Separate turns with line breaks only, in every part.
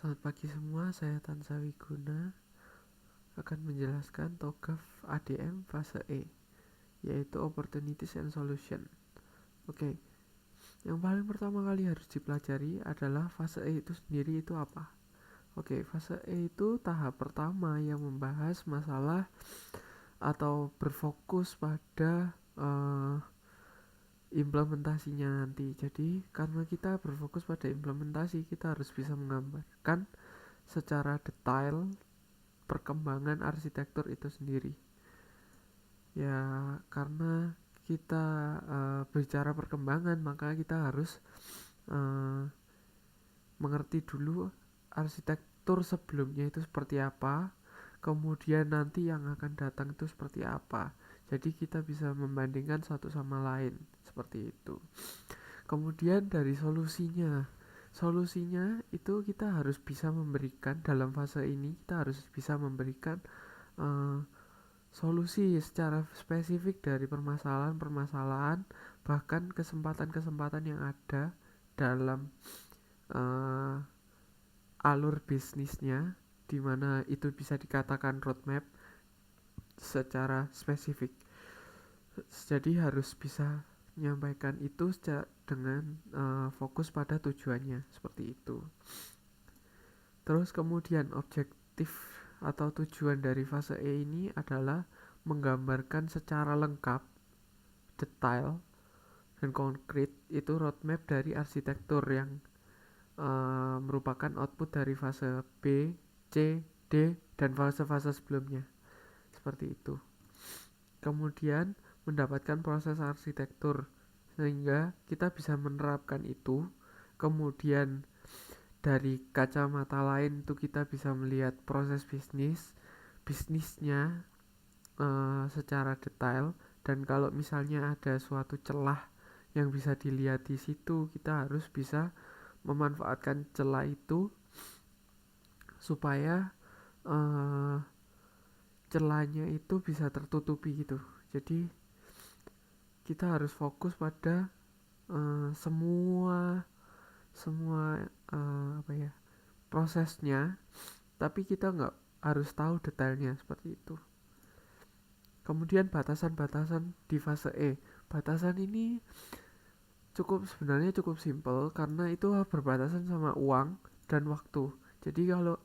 Selamat pagi semua, saya Tansa Wiguna akan menjelaskan TOGAF ADM fase E, yaitu Opportunities and Solution. Oke, yang paling pertama kali harus dipelajari adalah fase E itu sendiri itu apa. Oke, fase E itu tahap pertama yang membahas masalah atau berfokus pada implementasinya nanti. Jadi karena kita berfokus pada implementasi, kita harus bisa menggambarkan secara detail perkembangan arsitektur itu sendiri. Ya, karena kita bicara perkembangan, maka kita harus mengerti dulu arsitektur sebelumnya itu seperti apa, kemudian nanti yang akan datang itu seperti apa. Jadi kita bisa membandingkan satu sama lain seperti itu. Kemudian dari solusinya itu kita harus bisa memberikan dalam fase ini, kita harus bisa memberikan solusi secara spesifik dari permasalahan-permasalahan, bahkan kesempatan-kesempatan yang ada dalam alur bisnisnya, di mana itu bisa dikatakan roadmap secara spesifik. Jadi harus bisa menyampaikan itu dengan fokus pada tujuannya seperti itu. Terus kemudian objektif atau tujuan dari fase E ini adalah menggambarkan secara lengkap, detail, dan konkret itu roadmap dari arsitektur yang merupakan output dari fase B, C, D, dan fase-fase sebelumnya. Seperti itu. Kemudian mendapatkan proses arsitektur sehingga kita bisa menerapkan itu. Kemudian dari kacamata lain itu kita bisa melihat proses bisnisnya secara detail, dan kalau misalnya ada suatu celah yang bisa dilihat di situ, kita harus bisa memanfaatkan celah itu supaya celahnya itu bisa tertutupi gitu. Jadi kita harus fokus pada semua prosesnya, tapi kita nggak harus tahu detailnya seperti itu. Kemudian batasan-batasan di fase E. Batasan ini sebenarnya cukup simpel karena itu berbatasan sama uang dan waktu. Jadi kalau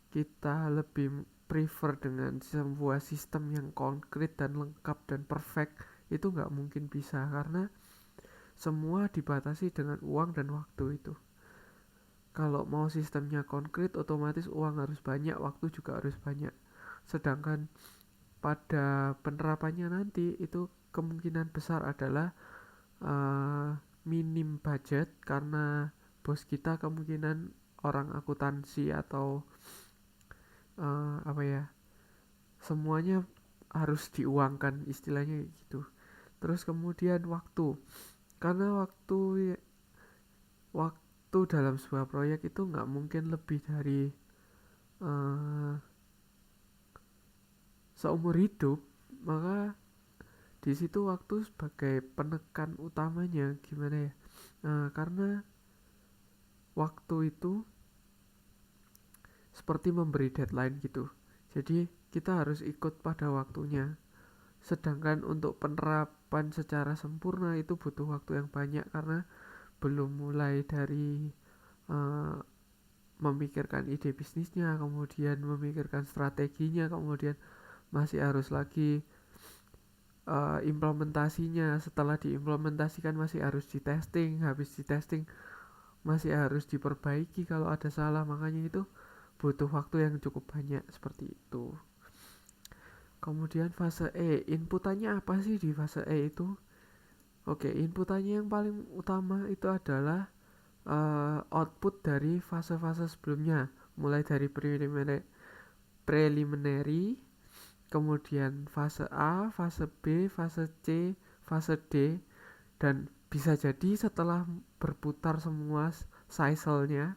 kita lebih prefer dengan sebuah sistem yang konkret dan lengkap dan perfect, itu nggak mungkin bisa karena semua dibatasi dengan uang dan waktu itu. Kalau mau sistemnya konkret, otomatis uang harus banyak, waktu juga harus banyak. Sedangkan pada penerapannya nanti itu kemungkinan besar adalah minim budget karena bos kita kemungkinan orang akuntansi atau semuanya harus diuangkan istilahnya gitu. Terus kemudian waktu, karena waktu dalam sebuah proyek itu nggak mungkin lebih dari seumur hidup, maka di situ waktu sebagai penekan utamanya. Gimana ya, karena waktu itu seperti memberi deadline gitu, jadi kita harus ikut pada waktunya. Sedangkan untuk penerapan secara sempurna itu butuh waktu yang banyak karena belum mulai dari memikirkan ide bisnisnya, kemudian memikirkan strateginya, kemudian masih harus lagi implementasinya. Setelah diimplementasikan masih harus ditesting, habis ditesting masih harus diperbaiki kalau ada salah. Makanya itu butuh waktu yang cukup banyak seperti itu. Kemudian fase E, inputannya apa sih di fase E itu? Oke, inputannya yang paling utama itu adalah output dari fase-fase sebelumnya, mulai dari preliminary, kemudian fase A, fase B, fase C, fase D, dan bisa jadi setelah berputar semua cycle-nya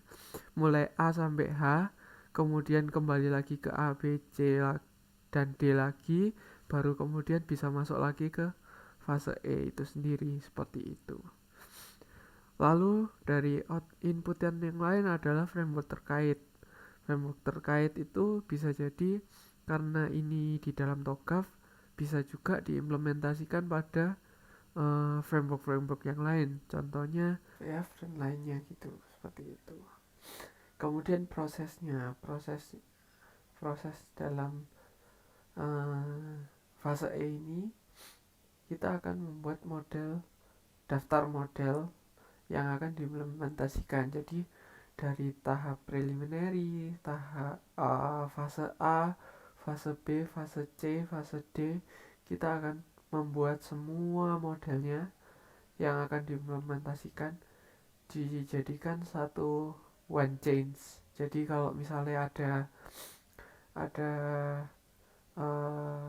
mulai A sampai H, kemudian kembali lagi ke A, B, C dan D lagi, baru kemudian bisa masuk lagi ke fase E itu sendiri, seperti itu. Lalu dari input yang lain adalah framework terkait. Framework terkait itu bisa jadi karena ini di dalam TOGAF, bisa juga diimplementasikan pada framework-framework yang lain. Contohnya VF dan lainnya gitu, seperti itu. Kemudian proses dalam fase E ini kita akan membuat daftar model yang akan diimplementasikan. Jadi dari tahap preliminary, tahap fase A, fase B, fase C, fase D, kita akan membuat semua modelnya yang akan diimplementasikan dijadikan satu one change. Jadi kalau misalnya ada uh,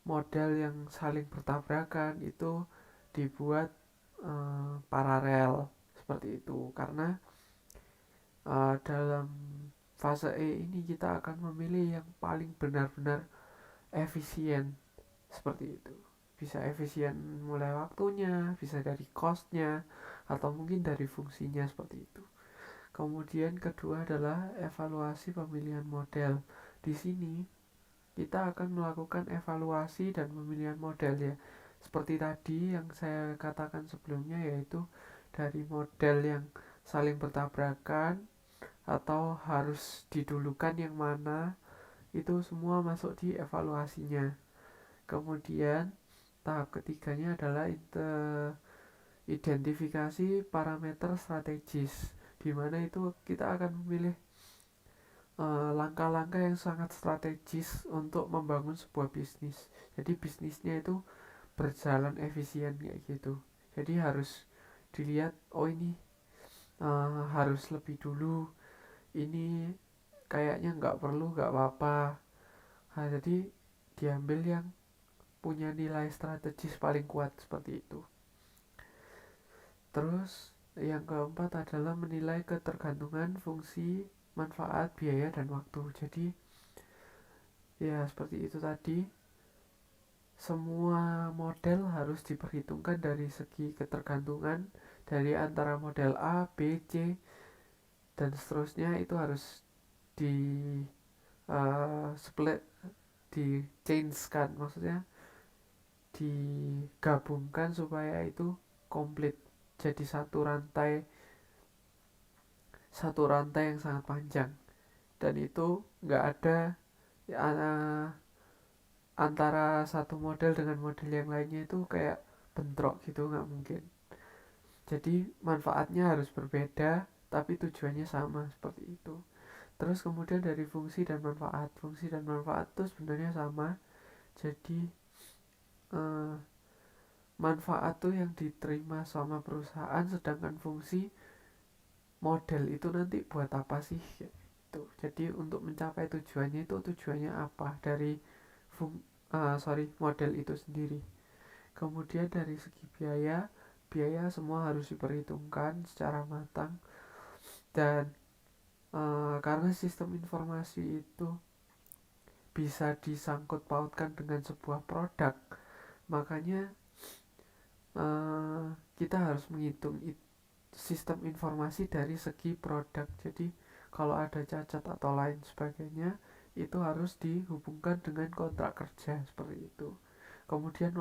model yang saling bertabrakan, itu dibuat paralel seperti itu, karena dalam fase E ini kita akan memilih yang paling benar-benar efisien seperti itu. Bisa efisien mulai waktunya, bisa dari costnya, atau mungkin dari fungsinya seperti itu. Kemudian kedua adalah evaluasi pemilihan model. Di sini kita akan melakukan evaluasi dan pemilihan model ya. Seperti tadi yang saya katakan sebelumnya, yaitu dari model yang saling bertabrakan atau harus didulukan yang mana, itu semua masuk di evaluasinya. Kemudian tahap ketiganya adalah identifikasi parameter strategis, di mana itu kita akan memilih langkah-langkah yang sangat strategis untuk membangun sebuah bisnis. Jadi bisnisnya itu berjalan efisien kayak gitu. Jadi harus dilihat, oh ini harus lebih dulu, ini kayaknya nggak perlu, nggak apa-apa. Nah, jadi diambil yang punya nilai strategis paling kuat seperti itu. Terus yang keempat adalah menilai ketergantungan fungsi, manfaat, biaya, dan waktu. Jadi ya seperti itu tadi, semua model harus diperhitungkan dari segi ketergantungan dari antara model A, B, C, dan seterusnya. Itu harus di split, di change kan, maksudnya digabungkan supaya itu komplit, jadi satu rantai yang sangat panjang, dan itu nggak ada ya, antara satu model dengan model yang lainnya itu kayak bentrok gitu, nggak mungkin. Jadi manfaatnya harus berbeda tapi tujuannya sama seperti itu. Terus kemudian dari fungsi dan manfaat itu sebenarnya sama. Jadi eh, manfaat tuh yang diterima sama perusahaan, sedangkan fungsi model itu nanti buat apa sih gitu. Jadi untuk mencapai tujuannya apa dari model itu sendiri. Kemudian dari segi biaya semua harus diperhitungkan secara matang, dan karena sistem informasi itu bisa disangkut pautkan dengan sebuah produk, makanya kita harus menghitung sistem informasi dari segi produk. Jadi kalau ada cacat atau lain sebagainya, itu harus dihubungkan dengan kontrak kerja seperti itu. Kemudian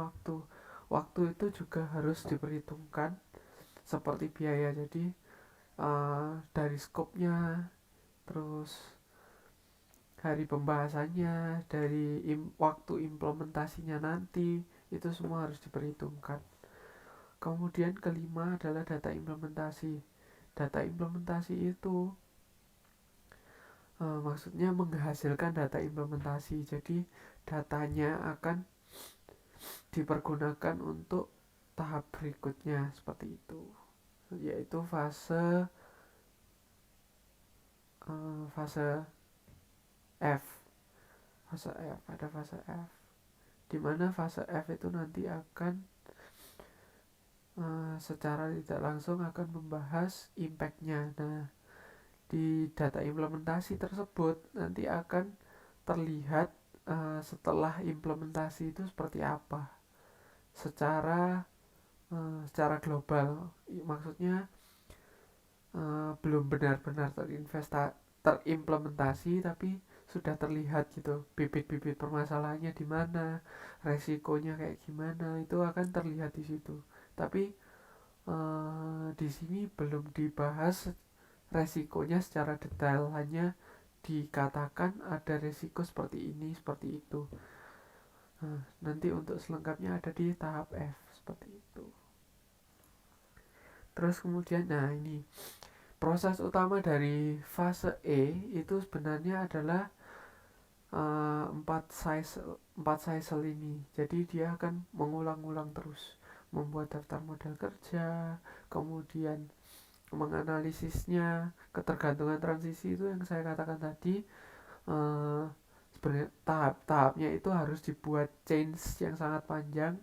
waktu itu juga harus diperhitungkan seperti biaya. Jadi dari skopnya, terus hari pembahasannya, dari waktu implementasinya nanti, itu semua harus diperhitungkan. Kemudian kelima adalah data implementasi. Data implementasi itu maksudnya menghasilkan data implementasi. Jadi datanya akan dipergunakan untuk tahap berikutnya seperti itu, yaitu fase F. Fase F, ada fase F, di mana fase F itu nanti akan secara tidak langsung akan membahas impactnya. Nah, di data implementasi tersebut nanti akan terlihat setelah implementasi itu seperti apa, secara secara global. Maksudnya belum benar-benar terimplementasi, tapi sudah terlihat gitu bibit-bibit permasalahannya di mana, resikonya kayak gimana, itu akan terlihat di situ. Tapi di sini belum dibahas resikonya secara detail, hanya dikatakan ada resiko seperti ini, seperti itu. Nah, nanti untuk selengkapnya ada di tahap F seperti itu. Terus kemudian, nah ini proses utama dari fase E itu sebenarnya adalah empat cycle ini. Jadi dia akan mengulang-ulang terus, membuat daftar modal kerja, kemudian menganalisisnya, ketergantungan transisi itu yang saya katakan tadi. eh, Sebenarnya tahap-tahapnya itu harus dibuat change yang sangat panjang,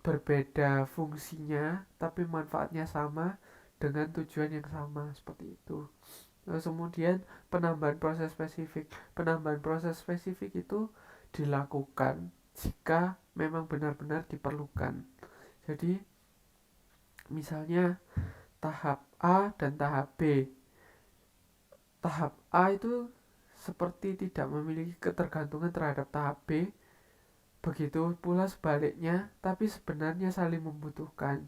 berbeda fungsinya tapi manfaatnya sama dengan tujuan yang sama, seperti itu. Terus kemudian penambahan proses spesifik itu dilakukan jika memang benar-benar diperlukan. Jadi misalnya tahap A dan tahap B. Tahap A itu seperti tidak memiliki ketergantungan terhadap tahap B, begitu pula sebaliknya, tapi sebenarnya saling membutuhkan.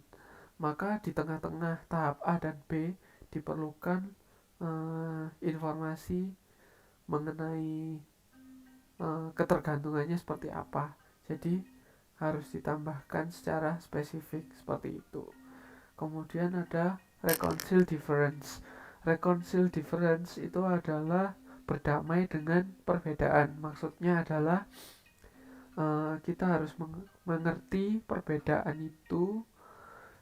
Maka di tengah-tengah tahap A dan B diperlukan informasi mengenai ketergantungannya seperti apa. Jadi harus ditambahkan secara spesifik seperti itu. Kemudian ada reconcile difference. Reconcile difference itu adalah berdamai dengan perbedaan. Maksudnya adalah kita harus mengerti perbedaan itu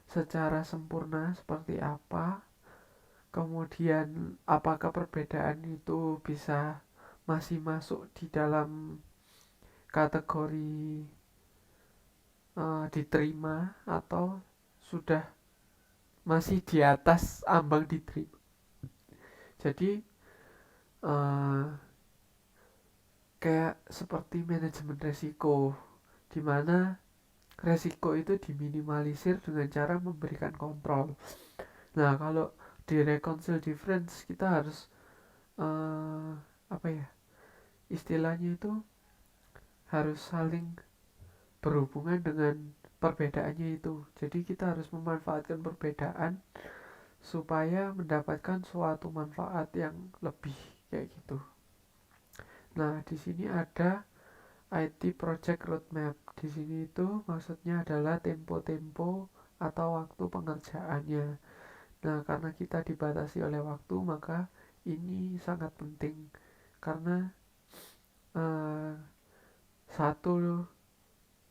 secara sempurna seperti apa. Kemudian apakah perbedaan itu bisa masih masuk di dalam kategori diterima atau sudah masih di atas ambang diterima. Jadi kayak seperti manajemen resiko, di mana resiko itu diminimalisir dengan cara memberikan kontrol. Nah, kalau di reconcile difference kita harus apa ya, istilahnya itu harus saling berhubungan dengan perbedaannya itu. Jadi kita harus memanfaatkan perbedaan supaya mendapatkan suatu manfaat yang lebih, kayak gitu. Nah, di sini ada IT Project Roadmap. Di sini itu maksudnya adalah tempo-tempo atau waktu pengerjaannya. Nah, karena kita dibatasi oleh waktu, maka ini sangat penting karena eh, satu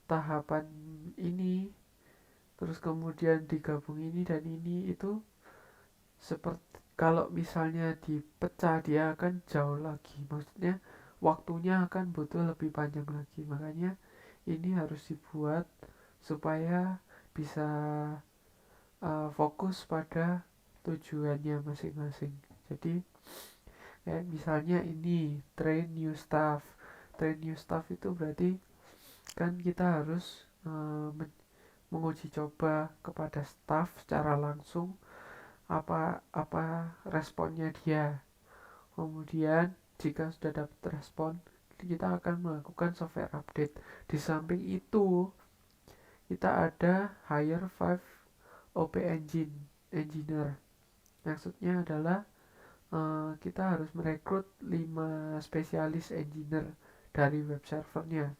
tahapan ini terus kemudian digabung ini dan ini itu seperti kalau misalnya dipecah dia akan jauh lagi, maksudnya waktunya akan butuh lebih panjang lagi. Makanya ini harus dibuat supaya bisa fokus pada tujuannya masing-masing. Jadi kayak misalnya ini train new staff itu berarti kan kita harus menguji coba kepada staff secara langsung apa apa responnya dia. Kemudian jika sudah dapat respon, kita akan melakukan software update. Di samping itu, kita ada hire 5 OP engineer. Maksudnya adalah kita harus merekrut 5 spesialis engineer dari web servernya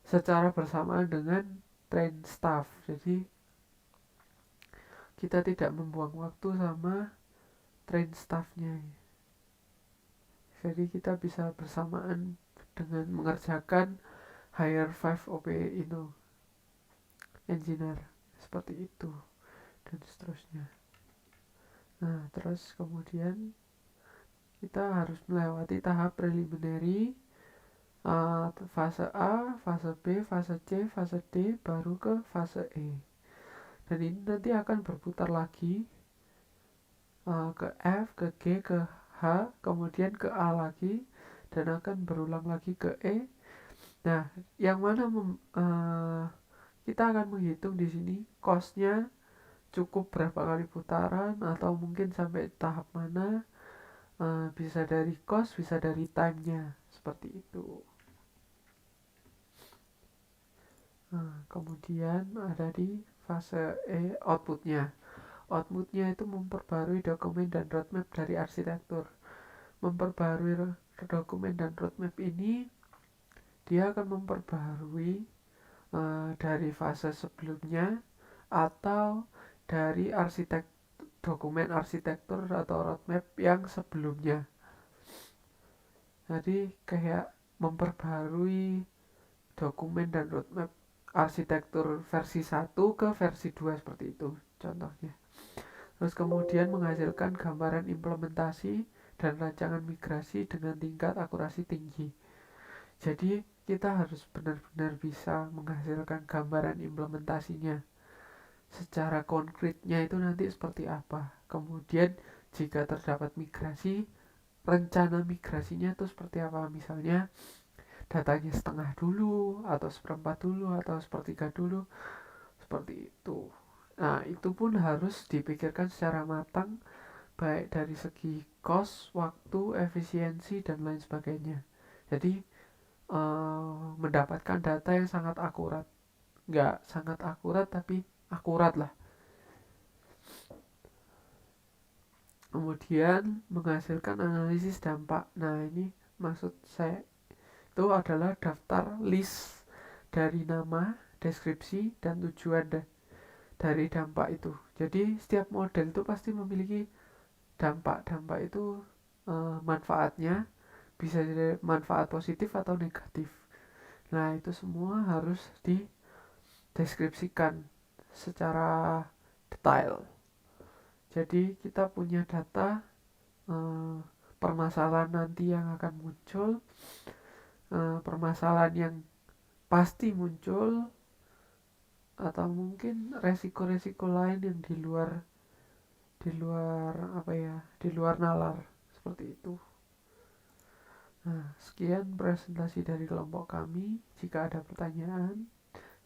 secara bersamaan dengan train staff. Jadi kita tidak membuang waktu sama train staffnya. Jadi kita bisa bersamaan dengan mengerjakan hire 5 OP itu engineer seperti itu dan seterusnya. Nah, terus kemudian kita harus melewati tahap preliminary, fase A, fase B, fase C, fase D, baru ke fase E. Dan ini nanti akan berputar lagi ke F, ke G, ke H, kemudian ke A lagi, dan akan berulang lagi ke E. Nah, yang mana kita akan menghitung di sini cost-nya cukup berapa kali putaran atau mungkin sampai tahap mana. Bisa dari cost, bisa dari time-nya, seperti itu. Kemudian ada di fase output-nya. Output-nya itu memperbarui dokumen dan roadmap dari arsitektur. Memperbarui dokumen dan roadmap ini, dia akan memperbarui dari fase sebelumnya atau dari dokumen arsitektur atau roadmap yang sebelumnya. Jadi kayak memperbarui dokumen dan roadmap arsitektur versi 1 ke versi 2 seperti itu contohnya. Terus kemudian menghasilkan gambaran implementasi dan rancangan migrasi dengan tingkat akurasi tinggi. Jadi kita harus benar-benar bisa menghasilkan gambaran implementasinya. Secara konkretnya itu nanti seperti apa. Kemudian jika terdapat migrasi, rencana migrasinya itu seperti apa. Misalnya datanya setengah dulu, atau seperempat dulu, atau sepertiga dulu, seperti itu. Nah, itu pun harus dipikirkan secara matang, baik dari segi cost, waktu, efisiensi, dan lain sebagainya. Jadi, mendapatkan data yang sangat akurat. Nggak sangat akurat, tapi akurat lah. Kemudian, menghasilkan analisis dampak. Nah, ini maksud saya itu adalah daftar list dari nama, deskripsi, dan tujuan dari dampak itu. Jadi setiap model itu pasti memiliki dampak. Dampak itu manfaatnya bisa jadi manfaat positif atau negatif. Nah, itu semua harus dideskripsikan secara detail. Jadi kita punya data permasalahan nanti yang akan muncul, permasalahan yang pasti muncul, atau mungkin resiko-resiko lain yang di luar apa ya, di luar nalar seperti itu. Nah, sekian presentasi dari kelompok kami. Jika ada pertanyaan,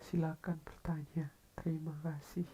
silakan bertanya. Terima kasih.